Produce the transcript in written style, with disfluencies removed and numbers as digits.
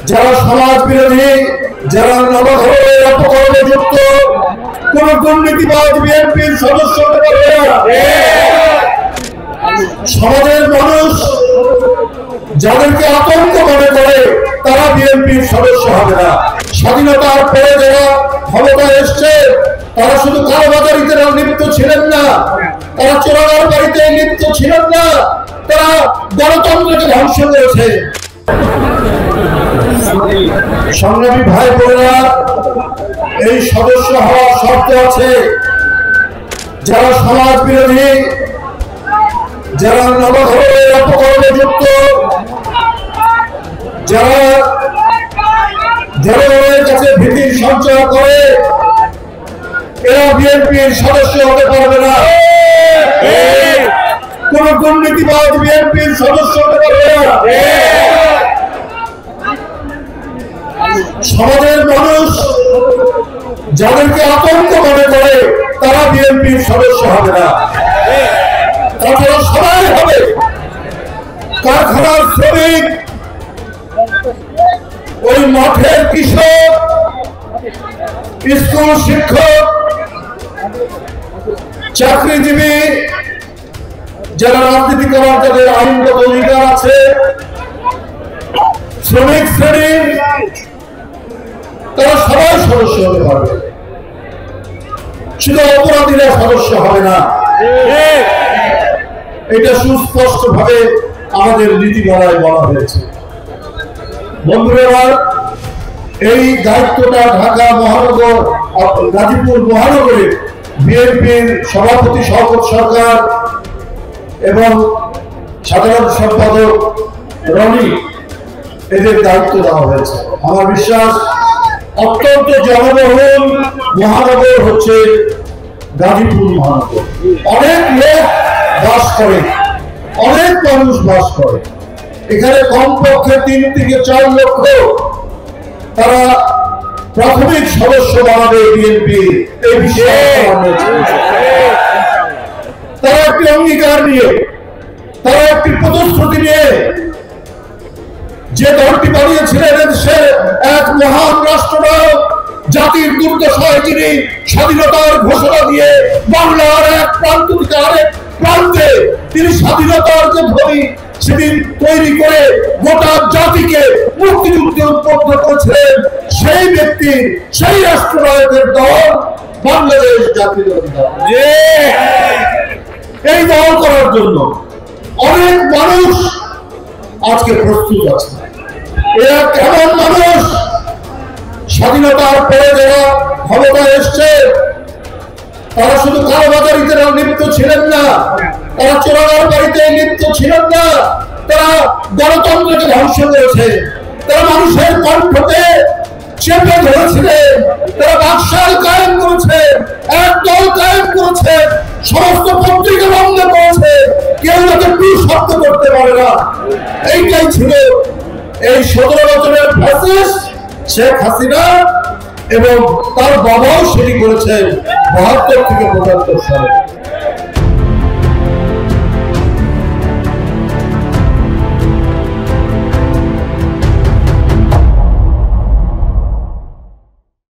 যারা সমাজ বিরোধী, যারা নানা ধরনের অপকর্মে যুক্ত, কোন দুর্নীতিবাজ বিএনপির সদস্য হতে পারবে না। সমাজের মানুষ যাদেরকে আতঙ্ক মনে করে তারা বিএনপির সদস্য হবে না। স্বাধীনতার পরে যারা ক্ষমতায় এসছে তারা শুধু কারবাজারিতে লিপ্ত ছিলেন না, তারা চোরাগার বাড়িতে লিপ্ত ছিলেন না, তারা গণতন্ত্রকে ধ্বংস করেছে। সংগ্রামী ভাই বোনেরা, এই সদস্য হওয়ার শর্ত আছে যারা সমাজ বিরোধী, যারা নানা ধরনের অপকর্মে যুক্ত, যারা জনগণের কাছে ভীতির সঞ্চার করে, এরা বিএনপির সদস্য হতে পারবে না। কোন দুর্নীতিবাজ বিএনপির সদস্য হতে পারবে না। সমাজের মানুষ যাদেরকে আতঙ্ক মনে করে তারা বিএনপির সদস্য হবে না। তাছাড়া সবাই হবে কারখানার শ্রমিক, ওই মাঠের কৃষক, স্কুল শিক্ষক, চাকরিজীবী, যারা রাজনীতি করার যাদের আইনগত অধিকার আছে, শ্রমিক শ্রেণী, তারা সবাই সদস্য হতে পারবে, শুধু অপরাধীরা সদস্য হবে না। এটা সুস্পষ্ট ভাবে আমাদের নীতিমালায় বলা হয়েছে। বন্ধুরা, এই দায়িত্বটা ঢাকা মহানগর, গাজীপুর মহানগরে বিএনপির সভাপতি শওকত সরকার এবং সাধারণ সম্পাদক রনি, এদের দায়িত্ব দেওয়া হয়েছে। আমার বিশ্বাস অত্যন্ত জনবহুল মহানগর হচ্ছে গাজীপুর মহানগর। অনেক লোক বাস করে, অনেক মানুষ বাস করে এখানে। কমপক্ষে 3 থেকে 4 লক্ষ তারা প্রাথমিক সদস্য বানাবে বিএনপি। এই বিষয়ে তারা একটি অঙ্গীকার নিয়ে, তারা একটি প্রতিশ্রুতি নিয়ে যে দলটি বানিয়েছিলেন, এদেশের এক মহান রাষ্ট্রনায়ক, জাতির দুর্দশায় যিনি স্বাধীনতার ঘোষণা দিয়ে বাংলার এক প্রান্ত থেকে আরেক প্রান্তে তিনি স্বাধীনতার যে ধ্বনি সেদিন তৈরি করে গোটা জাতিকে মুক্তিযুদ্ধে উদ্বুদ্ধ করেছিলেন, সেই ব্যক্তি, সেই রাষ্ট্রনায়কের দল বাংলাদেশ জাতীয়তাবাদী দল। এই দল করার জন্য অনেক মানুষ আজকে প্রস্তুত আছে। এরা কেমন মানুষ? স্বাধীনতার পরে যারা ক্ষমতায় এসছে তারা শুধু কারবাজারিতে লিপ্ত ছিলেন না, তারা চোরাগার বাড়িতে লিপ্ত ছিলেন না, তারা গণতন্ত্রকে ধ্বংস করেছে, তারা মানুষের কণ্ঠকে চেপে ধরেছিলেন, তারা বাকশাল কায়েম করেছে, এক দল কায়েম করেছে, সমস্ত পত্রিকা বন্ধ করেছে, কেউ যাতে শব্দ করতে পারে না। এইটাই ছিল এই 17 বছরের ফ্যাসিস্ট শেখ হাসিনা, এবং তার বাবাও সেটি করেছেন 72 থেকে 75 সালে।